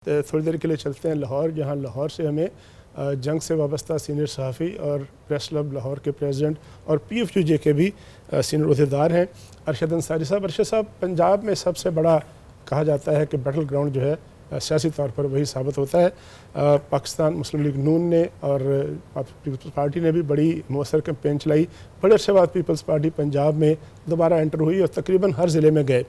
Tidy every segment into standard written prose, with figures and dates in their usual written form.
تھوڑی دیر کے لیے چلتے ہیں لاہور، جہاں لاہور سے ہمیں جنگ سے وابستہ سینئر صحافی اور پریس کلب لاہور کے پریزیڈنٹ اور PFUJ کے بھی سینئر عہدیدار ہیں ارشد انصاری صاحب۔ ارشد صاحب، پنجاب میں سب سے بڑا کہا جاتا ہے کہ بیٹل گراؤنڈ جو ہے سیاسی طور پر وہی ثابت ہوتا ہے۔ پاکستان مسلم لیگ نون نے اور پیپلز پارٹی نے بھی بڑی مؤثر کیمپین چلائی۔ بڑے عرصے بعد پیپلز پارٹی پنجاب میں دوبارہ انٹر ہوئی اور تقریباً ہر ضلع میں گئے۔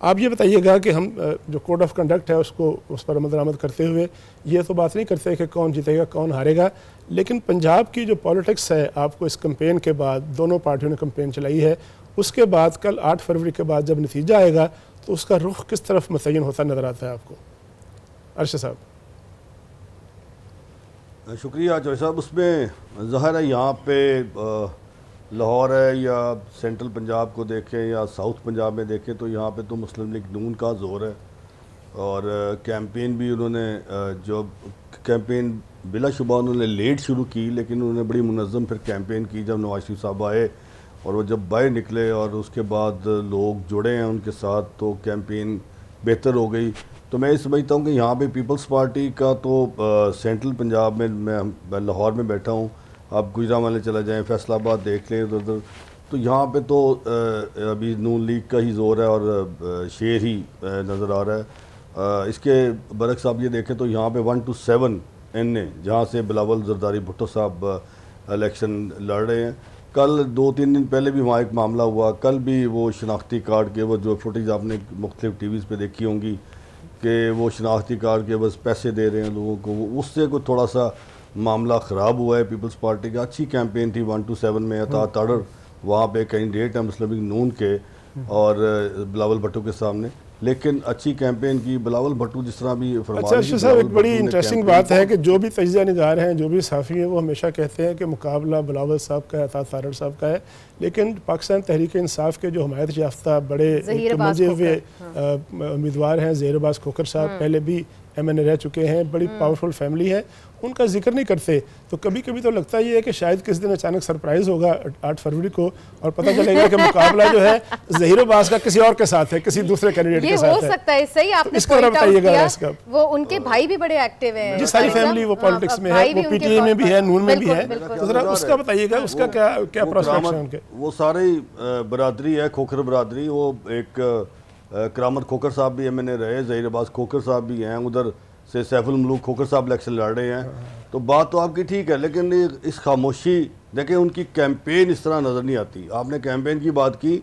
آپ یہ بتائیے گا کہ ہم جو کوڈ آف کنڈکٹ ہے اس پر عمل درآمد کرتے ہوئے یہ تو بات نہیں کرتے کہ کون جیتے گا کون ہارے گا، لیکن پنجاب کی جو پولیٹکس ہے آپ کو اس کمپین کے بعد، دونوں پارٹیوں نے کمپین چلائی ہے، اس کے بعد کل 8 فروری کے بعد جب نتیجہ آئے گا تو اس کا رخ کس طرف متعین ہوتا نظر آتا ہے آپ کو؟ ارشد صاحب۔ شکریہ جوئی صاحب۔ اس میں ظاہر ہے یہاں پہ لاہور ہے یا سینٹرل پنجاب کو دیکھیں یا ساؤتھ پنجاب میں دیکھیں تو یہاں پہ تو مسلم لیگ نون کا زور ہے، اور کیمپین بھی انہوں نے جو کیمپین بلا شبہ انہوں نے لیٹ شروع کی، لیکن انہوں نے بڑی منظم پھر کیمپین کی جب نواز شریف صاحب آئے اور وہ جب باہر نکلے اور اس کے بعد لوگ جڑے ہیں ان کے ساتھ تو کیمپین بہتر ہو گئی۔ تو میں یہ سمجھتا ہوں کہ یہاں پہ پیپلز پارٹی کا تو سینٹرل پنجاب میں لاہور میں بیٹھا ہوں، آپ گجرانوالے چلا جائیں، فیصل آباد دیکھ لیں ادھر، تو یہاں پہ تو ابھی نون لیگ کا ہی زور ہے اور شیر ہی نظر آ رہا ہے۔ اس کے برعکس آپ یہ دیکھیں تو یہاں پہ 1 to 7 NA جہاں سے بلاول زرداری بھٹو صاحب الیکشن لڑ رہے ہیں۔ کل 2-3 دن پہلے بھی وہاں ایک معاملہ ہوا، کل بھی وہ شناختی کارڈ کے وہ جو فوٹیج آپ نے مختلف ٹی ویز پہ دیکھی ہوں گی کہ وہ شناختی کارڈ کے بس پیسے دے رہے ہیں لوگوں کو، اس سے کوئی تھوڑا سا معاملہ خراب ہوا ہے پیپلز پارٹی کا۔ اچھی کیمپین تھی 1 to 7 میں، عطا تاڑر وہاں پہ کینڈیڈیٹ ہیں مسلم لیگ نون کے اور بلاول بھٹو کے سامنے، لیکن اچھی کیمپین کی بلاول بھٹو جس طرح بھی فرمایا۔ اچھا ارشد صاحب، ایک بڑی انٹرسٹنگ بات ہے کہ جو بھی تجزیہ نگار ہیں، جو بھی صحافی ہیں، وہ ہمیشہ کہتے ہیں کہ مقابلہ بلاول صاحب کا ہے، عطا تاڑر صاحب کا ہے، لیکن پاکستان تحریک انصاف کے جو حمایت یافتہ بڑے منجے ہوئے امیدوار ہیں، زہیر عباس کھوکھر صاحب پہلے بھی MNA رہ چکے ہیں، بڑی پاورفل فیملی ہے، ان کا ذکر نہیں کرتے۔ تو کبھی کبھی تو لگتا یہ ہے کہ شاید کس دن اچانک سرپرائز ہوگا 8 فروری کو اور پتہ چلے گا کہ مقابلہ جو ہے زہیر عباس کا کسی اور کے ساتھ ہے، کسی دوسرے کینڈیڈیٹ کے ساتھ ہے۔ یہ ہو سکتا ہے، صحیح آپ نے اس کا بتائیے گا اس کا۔ وہ ان کے بھائی بھی بڑے ایکٹیو ہیں، جی ساری فیملی وہ پالیٹکس میں ہے، وہ PTA میں بھی ہے، نون میں بھی ہے، تو ذرا اس کا بتائیے گا اس کا کیا پروسپیکٹس ہیں ان کے؟ وہ سارے برادری ہے، کھوکھر برادری، وہ ایک کرامت کھوکھر صاحب بھی MNA رہے، زہیر عباس کھوکھر صاحب بھی ہیں، ادھر سے سیف الملوک کھوکھر صاحب الیکشن لڑ رہے ہیں، تو بات تو آپ کی ٹھیک ہے، لیکن اس خاموشی دیکھیں ان کی کیمپین اس طرح نظر نہیں آتی۔ آپ نے کیمپین کی بات کی،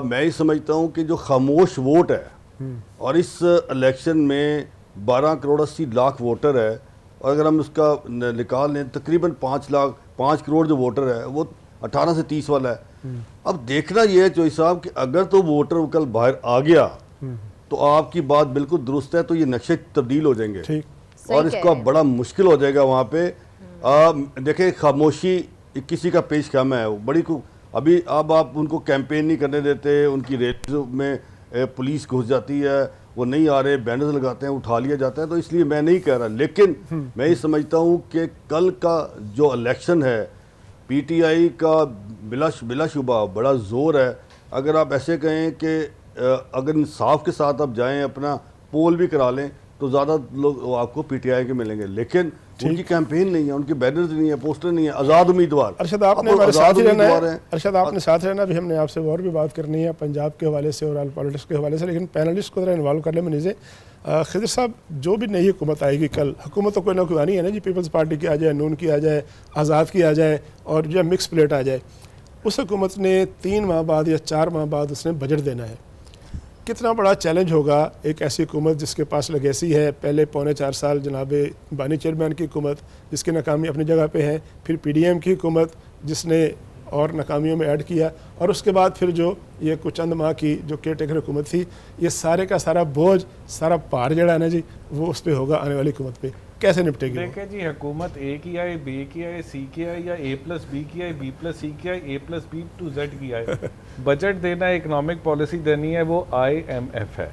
میں یہ سمجھتا ہوں کہ جو خاموش ووٹ ہے اور اس الیکشن میں 12 کروڑ 80 لاکھ ووٹر ہے، اور اگر ہم اس کا نکال لیں تقریباً 5 کروڑ جو ووٹر ہے وہ 18 سے 30 والا ہے۔ اب دیکھنا یہ ہے جوئی صاحب کہ اگر تو ووٹر کل باہر آ گیا تو آپ کی بات بالکل درست ہے، تو یہ نقشے تبدیل ہو جائیں گے اور اس کا بڑا مشکل ہو جائے گا وہاں پہ۔ دیکھیں خاموشی کسی کا پیش خیمہ ہے، بڑی ابھی اب آپ ان کو کیمپین نہیں کرنے دیتے، ان کی ریلیز میں پولیس گھس جاتی ہے، وہ نہیں آ رہے، بینرز لگاتے ہیں، اٹھا لیا جاتا ہے، تو اس لیے میں نہیں کہہ رہا، لیکن میں یہ سمجھتا ہوں کہ کل کا جو الیکشن ہے PTI کا بلا شبہ بڑا زور ہے۔ اگر آپ ایسے کہیں کہ اگر انصاف کے ساتھ آپ جائیں، اپنا پول بھی کرا لیں تو زیادہ لوگ آپ کو PTI کے ملیں گے، لیکن ان کی کیمپین نہیں ہے، ان کے بینرز نہیں ہیں، پوسٹر نہیں ہیں، آزاد امیدوار۔ ارشد آپ نے ہمارے ساتھ ہی رہنا ہے، ارشد آپ نے ساتھ رہنا بھی، ہم نے آپ سے اور بھی بات کرنی ہے پنجاب کے حوالے سے اور پولیٹکس کے حوالے سے، لیکن پینلسٹ کو ذرا انوالو کر لیں منیزے۔ خضر صاحب، جو بھی نئی حکومت آئے گی کل، حکومت تو کوئی نہ کوئی آنی ہے نا جی، پیپلز پارٹی کی آ جائے، نون کی آ جائے، آزاد کی آ جائے اور جو مکس پلیٹ آ جائے، اس حکومت نے 3 ماہ بعد یا 4 ماہ بعد اس نے بجٹ دینا ہے۔ کتنا بڑا چیلنج ہوگا ایک ایسی حکومت جس کے پاس لیگیسی ہے، پہلے 4.25 سال جناب بانی چیئرمین کی حکومت جس کی ناکامی اپنی جگہ پہ ہے، پھر PDM کی حکومت جس نے اور ناکامیوں میں ایڈ کیا، اور اس کے بعد پھر جو یہ کچھ چند ماہ کی جو کیئر ٹیکر حکومت تھی، یہ سارے کا سارا بوجھ، سارا پار جڑا ہے نا جی، وہ اس پہ ہوگا آنے والی حکومت پہ۔ کیسے نپٹے گی؟ دیکھیں جی، حکومت A کی آئے، B کی آئے، C کی آئے، یا A+B کی آئے، B+C کی آئے، A+B to Z کی آئے، بجٹ دینا ہے، اکنامک پالیسی دینی ہے، وہ IMF ہے،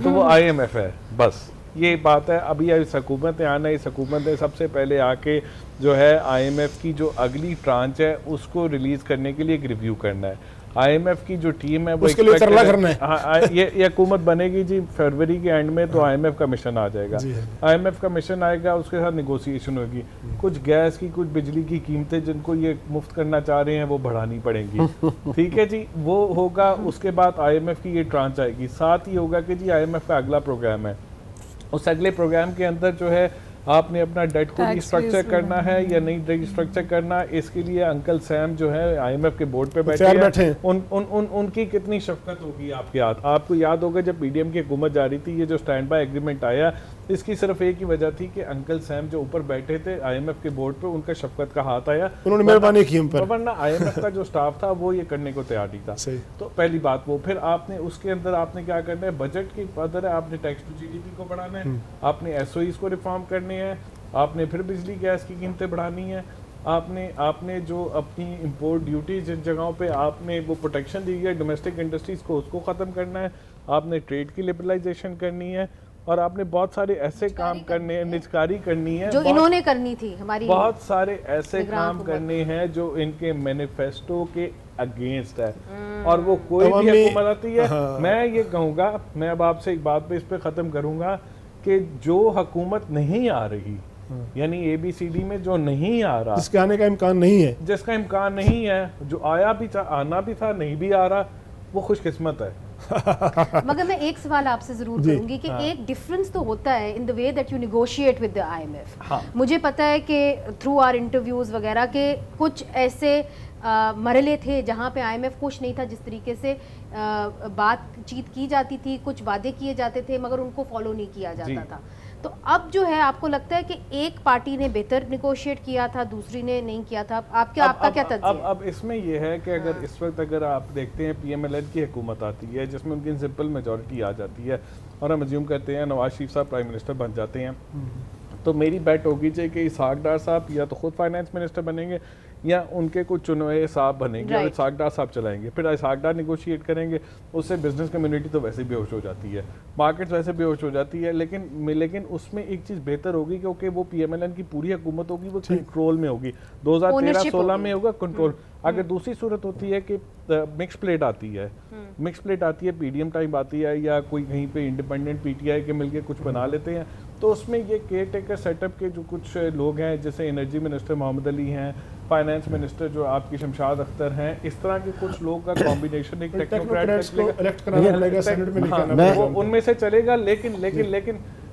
تو وہ IMF ہے، بس یہ بات ہے۔ ابھی اس حکومت نے آنا ہے، اس حکومت نے سب سے پہلے آ کے جو ہے IMF کی جو اگلی ٹرانچ ہے اس کو ریلیز کرنے کے لیے ایک ریویو کرنا ہے۔ IMF کی جو ٹیم ہے وہ اس کے لیے ترلا کرنا ہے. یہ حکومت بنے گی جی فروری کے اینڈ میں, تو IMF کا مشن آ جائے گا. IMF کا مشن آئے گا, اس کے ساتھ نیگوسیشن ہوگی. کچھ گیس کی, کچھ بجلی کی قیمتیں جن کو یہ مفت کرنا چاہ رہے ہیں وہ بڑھانی پڑیں گی. ٹھیک ہے جی, وہ ہوگا. اس کے بعد IMF کی یہ ٹرانچ آئے گی. ساتھ ہی ہوگا کہ جی IMF کا اگلا پروگرام ہے, اس اگلے پروگرام کے اندر جو ہے آپ نے اپنا ڈیٹ کو ری اسٹرکچر کرنا ہے یا نہیں ری اسٹرکچر کرنا. اس کے لیے انکل سیم جو ہے IMF کے بورڈ پہ بیٹھے ہیں, ان کی کتنی شفقت ہوگی آپ کے ہاتھ. آپ کو یاد ہوگا جب PDM کی حکومت جاری تھی, یہ جو اسٹینڈ بائی ایگریمنٹ آیا, اس کی صرف ایک ہی وجہ تھی کہ انکل سیم جو اوپر بیٹھے تھے IMF کے بورڈ پہ, ان کا شفقت کا ہاتھ آیا, انہوں نے مہربانی کی ہم پر, ورنہ IMF کا جو سٹاف تھا وہ یہ کرنے کو تیار نہیں تھا. تو پہلی بات وہ. پھر آپ نے اس کے اندر آپ نے کیا کرنا ہے, بجٹ کی قدر ہے, آپ نے ٹیکس ٹو GDP کو بڑھانا ہے, آپ نے SOEs کو ریفارم کرنے ہیں, آپ نے پھر بجلی گیس کی قیمتیں بڑھانی ہیں, آپ نے جو اپنی امپورٹ ڈیوٹی جن جگہوں پہ آپ نے وہ پروٹیکشن دی ہے ڈومیسٹک انڈسٹریز کو, اس کو ختم کرنا ہے, آپ نے ٹریڈ کی لبرلائزیشن کرنی ہے, اور آپ نے بہت سارے ایسے کام کرنے ہیں, نجکاری کرنی ہے, جو انہوں نے کرنی تھی ہماری, بہت سارے ایسے کام کرنے ہیں جو ان کے مینیفیسٹو کے اگینسٹ ہے. اور وہ کوئی بھی حکومت آتی ہے, میں یہ کہوں گا, میں اب آپ سے ایک بات پہ اس پہ ختم کروں گا کہ جو حکومت نہیں آ رہی, یعنی ABCD میں جو نہیں آ رہا, جس کے آنے کا امکان نہیں ہے, جس کا امکان نہیں ہے, جو آیا بھی تھا, آنا بھی تھا, نہیں بھی آ رہا, وہ خوش قسمت ہے. مگر میں ایک سوال آپ سے ضرور کروں گی کہ ایک ڈفرنس تو ہوتا ہے in the way that you negotiate with the IMF. مجھے پتا ہے کہ تھرو آر انٹرویوز وغیرہ کے کچھ ایسے مرحلے تھے جہاں پہ IMF خوش نہیں تھا جس طریقے سے بات چیت کی جاتی تھی, کچھ وعدے کیے جاتے تھے مگر ان کو فالو نہیں کیا جاتا تھا. تو اب جو ہے آپ کو لگتا ہے کہ ایک پارٹی نے بہتر نیگوشیٹ کیا تھا, دوسری نے نہیں کیا تھا, آپ کا کیا تجزیہ ہے؟ اب اس میں یہ ہے کہ اگر اس وقت اگر آپ دیکھتے ہیں PMLN کی حکومت آتی ہے جس میں ان کی سمپل میجورٹی آ جاتی ہے, اور ہم ازیوم کرتے ہیں نواز شریف صاحب پرائم منسٹر بن جاتے ہیں, تو میری بیٹ ہوگی چاہیے کہ اسحاق ڈار صاحب یا تو خود فائنانس منسٹر بنیں گے یا ان کے کچھ چنوئے صاحب بنیں گے اور اسحاق ڈار صاحب چلائیں گے. پھر اسحاق ڈار نیگوشیٹ کریں گے, اس سے بزنس کمیونٹی تو ویسے بے ہوش ہو جاتی ہے, مارکیٹ ویسے بے ہوش ہو جاتی ہے, لیکن اس میں ایک چیز بہتر ہوگی کیونکہ وہ PMLN کی پوری حکومت ہوگی, وہ کنٹرول میں ہوگی, 2013-16 میں ہوگا کنٹرول. اگر دوسری صورت ہوتی ہے کہ مکس پلیٹ آتی ہے, PDM ٹائپ آتی ہے, یا کوئی کہیں پہ انڈیپینڈنٹ PTI کے مل کے کچھ بنا لیتے ہیں, تو اس میں یہ کیئر ٹیکر سیٹ اپ کے جو کچھ لوگ ہیں, جیسے انرجی منسٹر محمد علی ہیں, فائنانس منسٹر جو آپ کی شمشاد اختر ہیں, اس طرح کے کچھ لوگ کا کمبینیشن ایک ان میں سے چلے گا.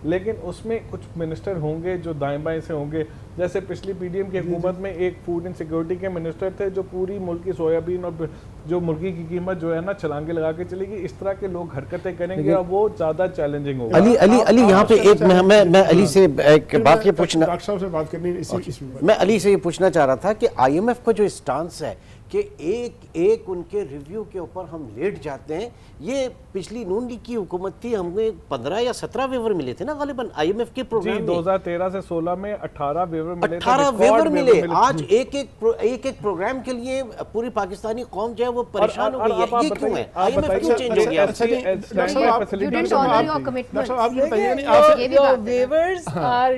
لیکن اس میں کچھ منسٹر ہوں گے جو دائیں بائیں سے ہوں گے, جیسے پچھلی PDM کی حکومت میں ایک فوڈ اینڈ سیکورٹی کے منسٹر تھے جو پوری ملک کی سویابین اور جو مرغی کی قیمت جو ہے نا چھلانگے لگا کے چلے گی. اس طرح کے لوگ حرکتیں کریں گے اور وہ زیادہ چیلنجنگ ہوگا. علی یہاں پہ ایک میں علی سے ایک بات یہ پوچھنا, ڈاکٹر صاحب سے بات کرنی میں علی سے یہ پوچھنا چاہ رہا تھا کہ IMF کا جو اسٹانس ہے کہ ایک ان کے ریویو کے اوپر ہم لیٹ جاتے ہیں, یہ پچھلی نون لیگ کی حکومت تھی, ہمیں 15 یا 17 ویور ملے تھے نا غالباً IMF کے پروگرام میں. 2013 سے 16 میں 18 ویور ملے, 18 ویور ملے. آج ایک پروگرام کے لیے پوری پاکستانی قوم جو ہے وہ پریشان ہو گئی ہے. یہ کیوں ہے؟ IMF کیوں چینج ہو گیا؟ ویورز آر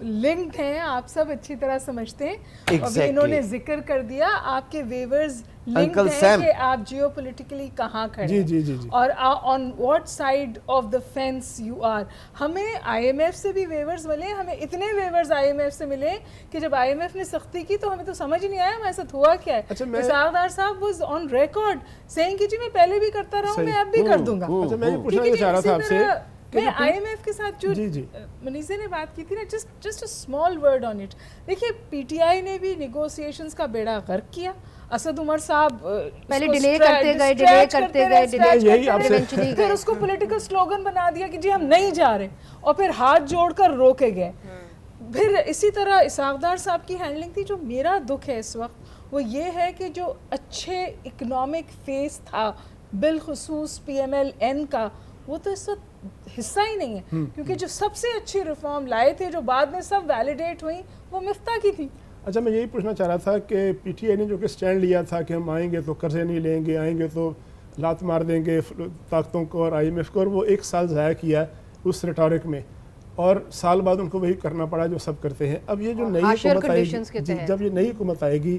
لنکڈ ہیں, آپ سب اچھی طرح سمجھتے ہیں. ابھی انہوں نے ذکر کر دیا آپ کے ویورز لنکڈ ہیں کہ آپ جیو پولیٹیکلی کہاں کھڑے ہیں اور on what side of the fence you are. ہمیں IMF سے بھی ویورز ملے, ہمیں اتنے ویورز IMF سے ملے کہ جب IMF نے سختی کی تو ہمیں تو سمجھ نہیں آیا ہمارے ساتھ ہوا کیا ہے. اسحاق ڈار صاحب واز آن ریکارڈ سیئنگ کہ جی میں پہلے بھی کرتا رہا ہوں, میں اب بھی کر دوں گا. میں یہ پوچھنا چاہ رہا تھا آپ سے, میں IMF کے ساتھ جو منیزے نے بات کی تھی نا, just a small word on it. دیکھیے PTI نے بھی نیگوسیشنز کا بیڑا غرق کیا. اسد عمر صاحب پہلے ڈیلے کرتے گئے, پھر اس کو پولیٹیکل سلوگن بنا دیا کہ جی ہم نہیں جا رہے, اور پھر ہاتھ جوڑ کر روکے گئے. پھر اسی طرح اسحاق ڈار صاحب کی ہینڈلنگ تھی. جو میرا دکھ ہے اس وقت وہ یہ ہے کہ جو اچھے اکنامک فیس تھا بالخصوص PMLN کا, وہ تو اس وقت حصہ ہی نہیں ہے, کیونکہ جو سب سے اچھی ریفارم لائے تھے جو بعد میں سب ویلیڈیٹ ہوئیں وہ مفتاح کی تھی. اچھا, میں یہی پوچھنا چاہ رہا تھا کہ PTI نے جو کہ سٹینڈ لیا تھا کہ ہم آئیں گے تو قرضے نہیں لیں گے, آئیں گے تو لات مار دیں گے طاقتوں کو اور IMF کو, اور وہ ایک سال ضائع کیا اس ریٹورک میں, اور سال بعد ان کو وہی کرنا پڑا جو سب کرتے ہیں. اب یہ جو نئی حکومت آئے گی, جب یہ نئی حکومت آئے گی